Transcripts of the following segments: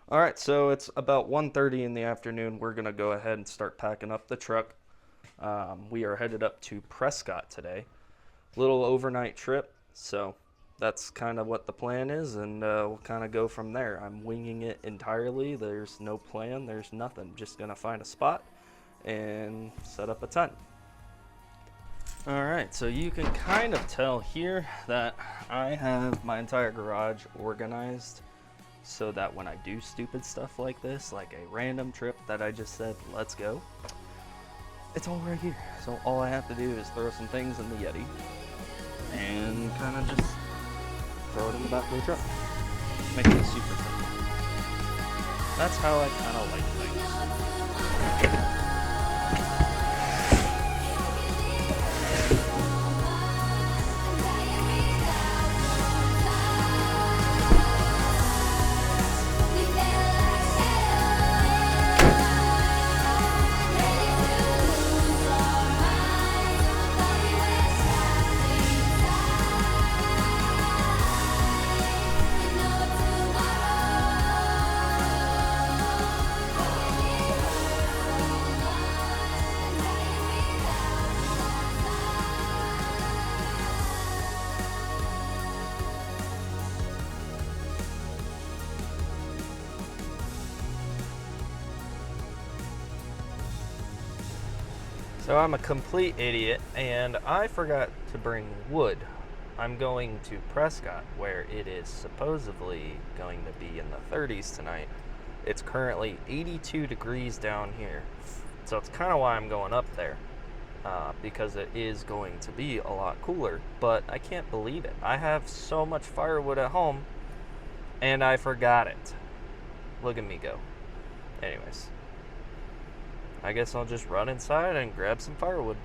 All right, so it's about 1:30 in the afternoon. We're gonna go ahead and start packing up the truck. We are headed up to Prescott today. Little overnight trip, so that's kind of what the plan is, and we'll kind of go from there. I'm winging it entirely. There's no plan. There's nothing. Just gonna find a spot and set up a tent. All right, so you can kind of tell here that I have my entire garage organized so that when I do stupid stuff like this, like a random trip that I just said, let's go, it's all right here. So all I have to do is throw some things in the Yeti and kind of just throw it in the back of the truck. Make it super simple. That's how I kind of like things. So I'm a complete idiot, and I forgot to bring wood. I'm going to Prescott, where it is supposedly going to be in the 30s tonight. It's currently 82 degrees down here, so it's kind of why I'm going up there, because it is going to be a lot cooler, but I can't believe it. I have so much firewood at home, and I forgot it. Look at me go. Anyways, I guess I'll just run inside and grab some firewood.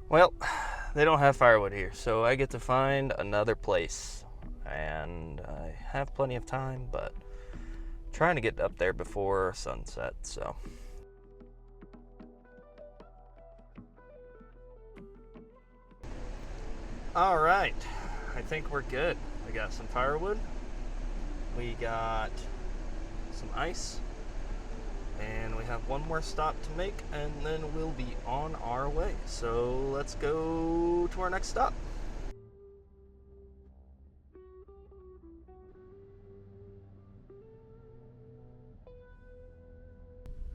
Well, they don't have firewood here, so I get to find another place. And I have plenty of time, but trying to get up there before sunset, so. All right, I think we're good. I got some firewood, we got some ice, and we have one more stop to make, and then we'll be on our way. So let's go to our next stop.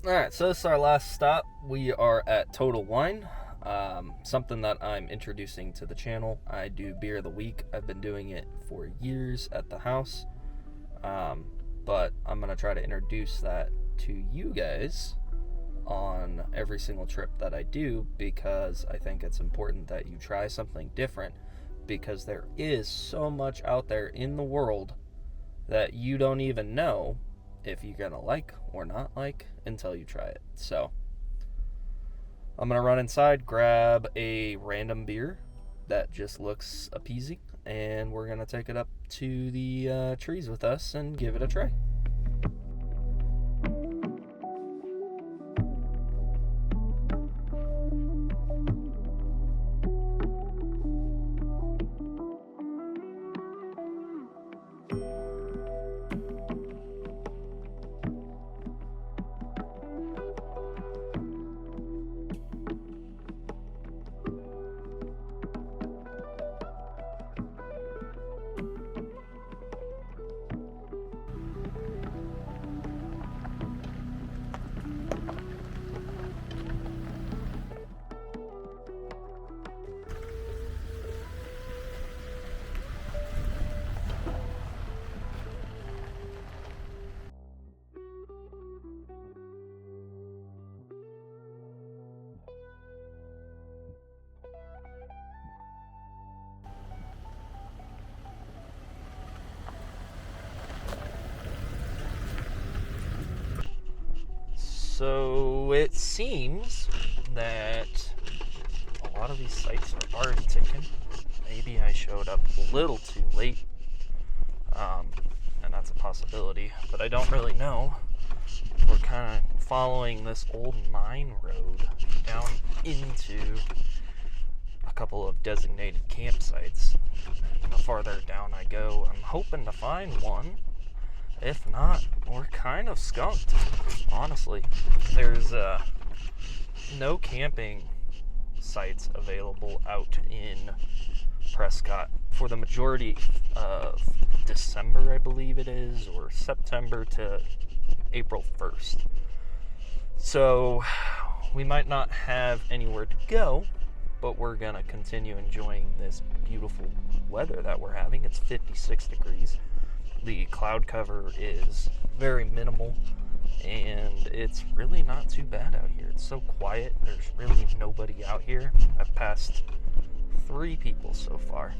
All right, so this is our last stop. We are at Total Wine. Something that I'm introducing to the channel. I do beer of the week. I've been doing it for years at the house, but I'm gonna try to introduce that to you guys on every single trip that I do, because I think it's important that you try something different, because there is so much out there in the world that you don't even know if you're gonna like or not like until you try it. So I'm gonna run inside, grab a random beer that just looks appeasing, and we're gonna take it up to the trees with us and give it a try. So it seems that a lot of these sites are already taken. Maybe I showed up a little too late, and that's a possibility, but I don't really know. We're kind of following this old mine road down into a couple of designated campsites. And the farther down I go, I'm hoping to find one. If not, we're kind of skunked, honestly. There's no camping sites available out in Prescott for the majority of December, I believe it is, or September to April 1st. So we might not have anywhere to go, but we're going to continue enjoying this beautiful weather that we're having. It's 56 degrees. The cloud cover is very minimal, and it's really not too bad out here. It's so quiet. There's really nobody out here. I've passed 3 people so far.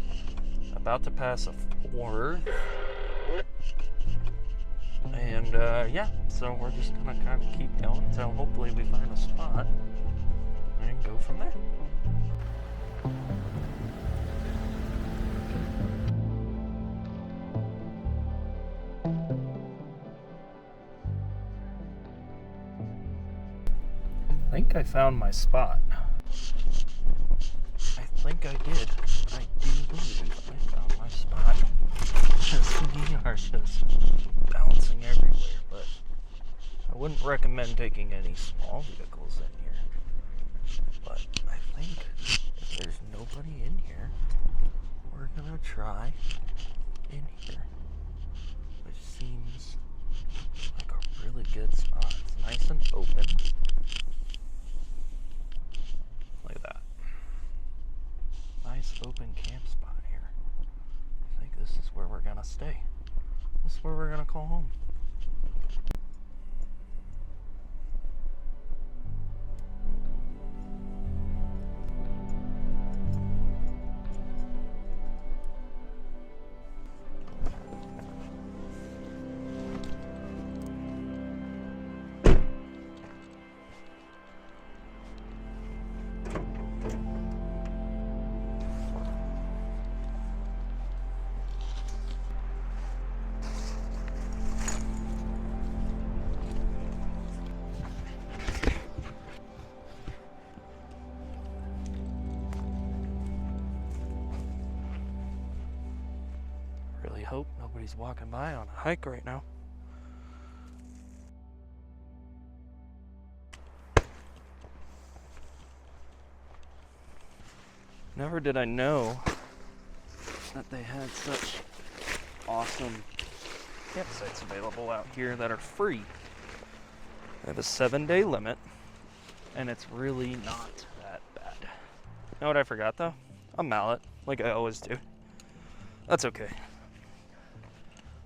About to pass a 4th. And yeah, so we're just gonna kind of keep going until hopefully we find a spot and go from there. I think I found my spot. I think I did. I do believe I found my spot. We are just bouncing everywhere, but I wouldn't recommend taking any small vehicles in here. But I think if there's nobody in here, we're gonna try in here, which seems like a really good spot. It's nice and open. Look at that. Nice open camp spot here. I think this is where we're gonna stay. This is where we're gonna call home. Really hope nobody's walking by on a hike right now. Never did I know that they had such awesome campsites available out here that are free. They have a 7-day limit, and it's really not that bad. You know what I forgot though? A mallet, like I always do. That's okay.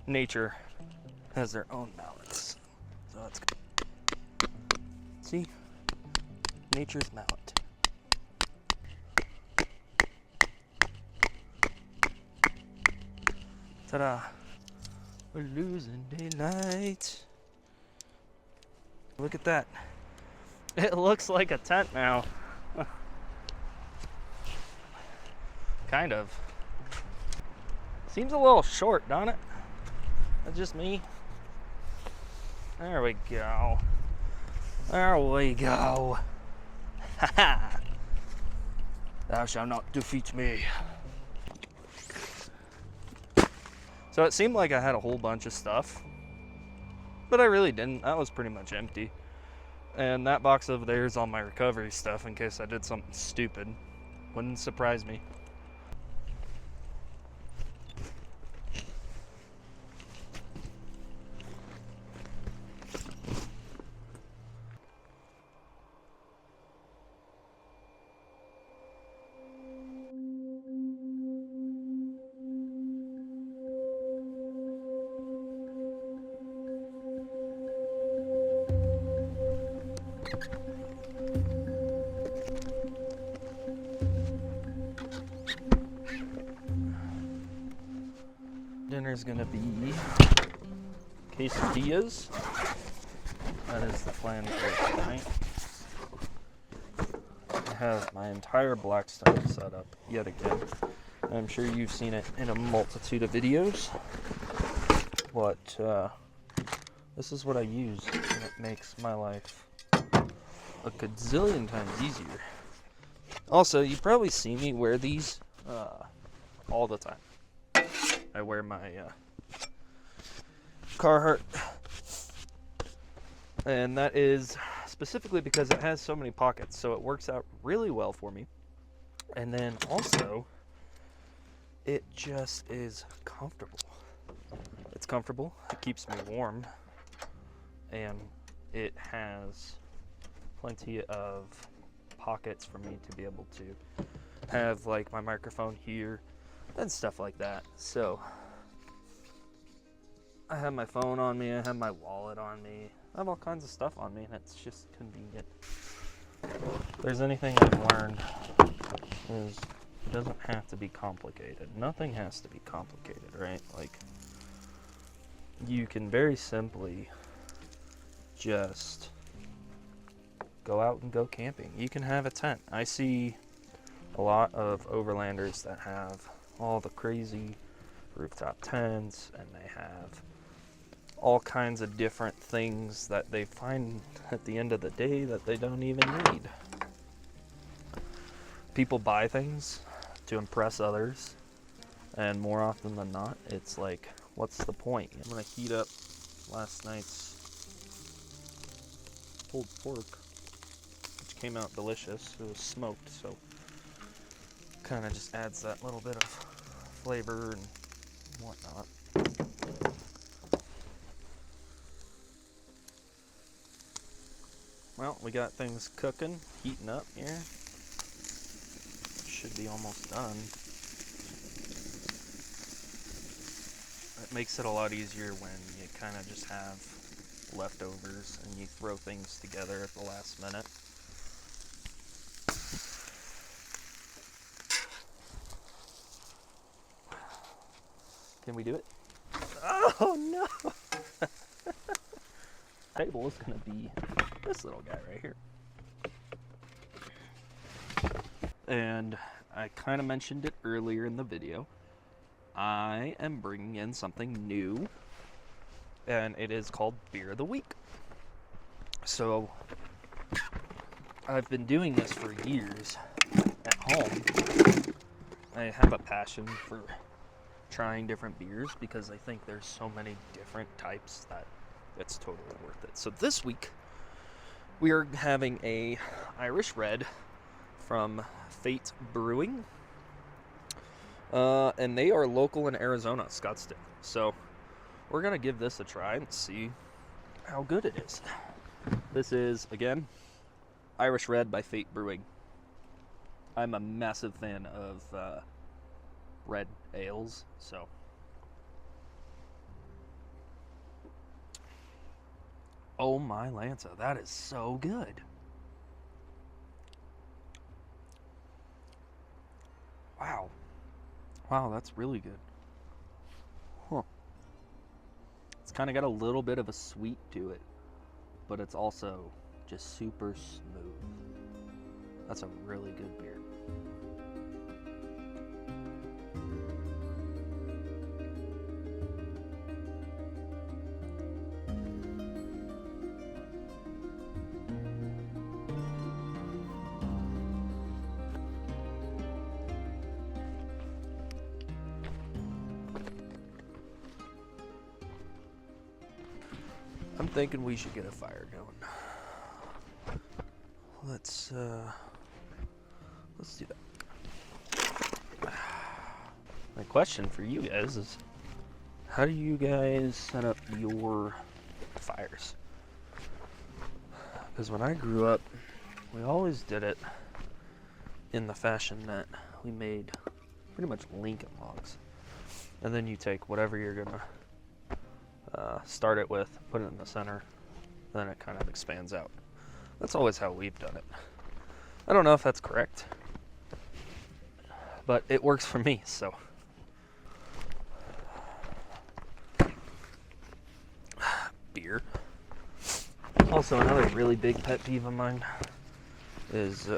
Nature has their own mallets, so that's good. See? Nature's mallet. Ta-da! We're losing daylight. Look at that. It looks like a tent now. Kind of. Seems a little short, don't it? That's just me. There we go. There we go. Ha ha! Thou shalt not defeat me. So it seemed like I had a whole bunch of stuff, but I really didn't. That was pretty much empty. And that box over there is all my recovery stuff in case I did something stupid. Wouldn't surprise me. Dinner's gonna be quesadillas. That is the plan for tonight. I have my entire black stove set up yet again. I'm sure you've seen it in a multitude of videos. What This is what I use, and it makes my life a gazillion times easier. Also, you probably see me wear these all the time. I wear my Carhartt, and that is specifically because it has so many pockets, so it works out really well for me. And then also, it just is comfortable. It's comfortable, it keeps me warm, and it has plenty of pockets for me to be able to have like my microphone here and stuff like that. So I have my phone on me, I have my wallet on me, I have all kinds of stuff on me, and it's just convenient. If there's anything I've learned is it doesn't have to be complicated. Nothing has to be complicated, right? Like, you can very simply just go out and go camping. You can have a tent. I see a lot of overlanders that have all the crazy rooftop tents, and they have all kinds of different things that they find at the end of the day that they don't even need. People buy things to impress others, and more often than not, it's like, what's the point? I'm gonna heat up last night's pulled pork, which came out delicious. It was smoked, so kind of just adds that little bit of flavor and whatnot. Well, we got things cooking, heating up here. Should be almost done. It makes it a lot easier when you kind of just have leftovers and you throw things together at the last minute. Can we do it? Oh no! Table is gonna be this little guy right here. And I kind of mentioned it earlier in the video. I am bringing in something new, and it is called Beer of the Week. So I've been doing this for years at home. I have a passion for trying different beers because I think there's so many different types that it's totally worth it. So this week we are having a Irish Red from Fate Brewing, and they are local in Arizona, Scottsdale. So we're gonna give this a try and see how good it is. This is, again, Irish Red by Fate Brewing. I'm a massive fan of red ales, so oh my Lanza, that is so good. Wow, that's really good. Huh. It's kind of got a little bit of a sweet to it, but it's also just super smooth. That's a really good beer. I'm thinking we should get a fire going. Let's do that. My question for you guys is, how do you guys set up your fires? Because when I grew up, we always did it in the fashion that we made pretty much Lincoln logs. And then you take whatever you're gonna start it with, put it in the center, then it kind of expands out. That's always how we've done it. I don't know if that's correct, but it works for me, so. Beer. Also, another really big pet peeve of mine is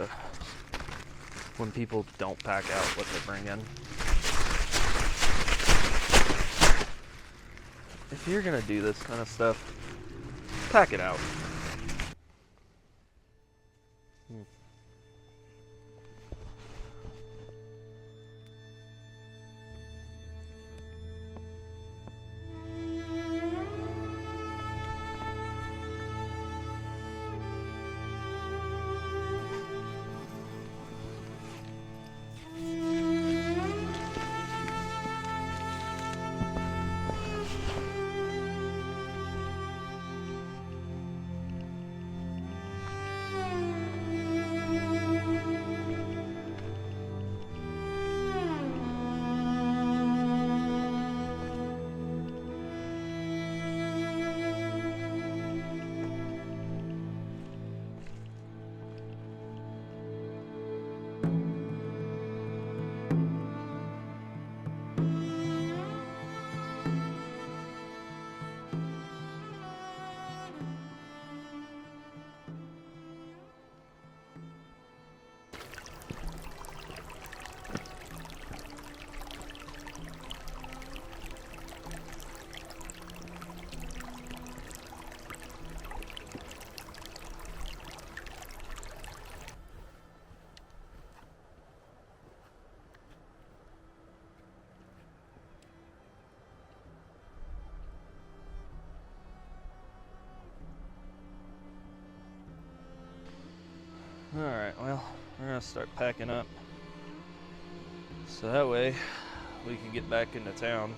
when people don't pack out what they bring in. If you're gonna do this kind of stuff, pack it out. Alright, well, we're gonna start packing up. So that way we can get back into town.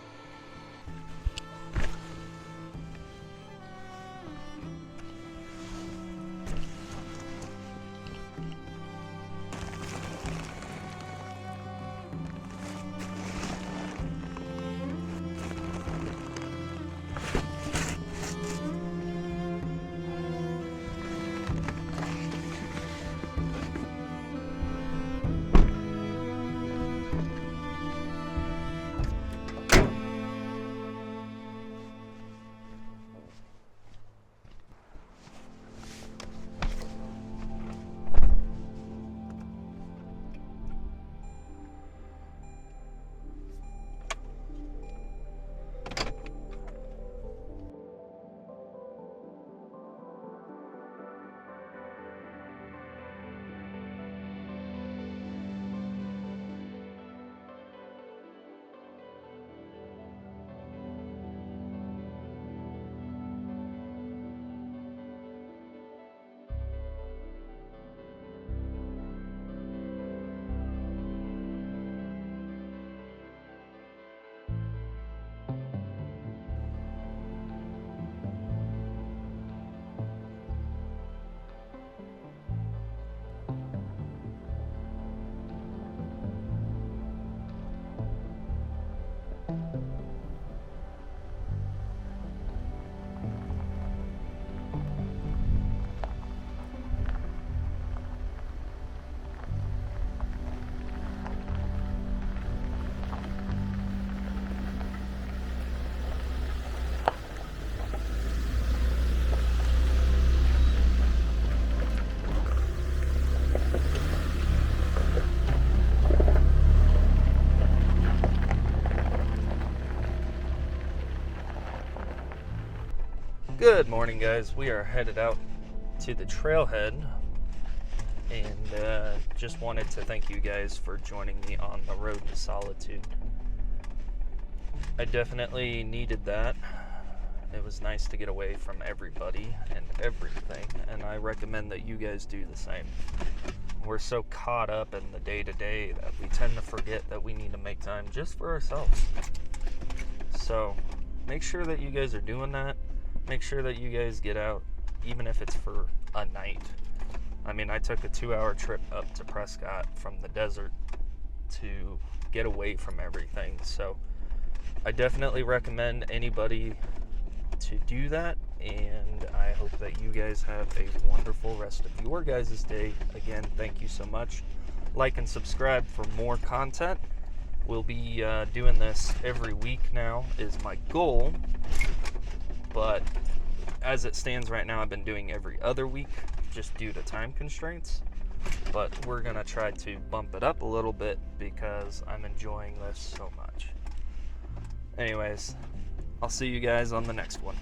Good morning, guys. We are headed out to the trailhead, and just wanted to thank you guys for joining me on the road to Solitude. I definitely needed that. It was nice to get away from everybody and everything, and I recommend that you guys do the same. We're so caught up in the day-to-day that we tend to forget that we need to make time just for ourselves. So make sure that you guys are doing that. Make sure that you guys get out, even if it's for a night. I mean, I took a 2-hour trip up to Prescott from the desert to get away from everything. So I definitely recommend anybody to do that, and I hope that you guys have a wonderful rest of your guys' day. Again, thank you so much. Like and subscribe for more content. We'll be doing this every week now is my goal, but as it stands right now, I've been doing every other week just due to time constraints. But we're gonna try to bump it up a little bit because I'm enjoying this so much. Anyways, I'll see you guys on the next one.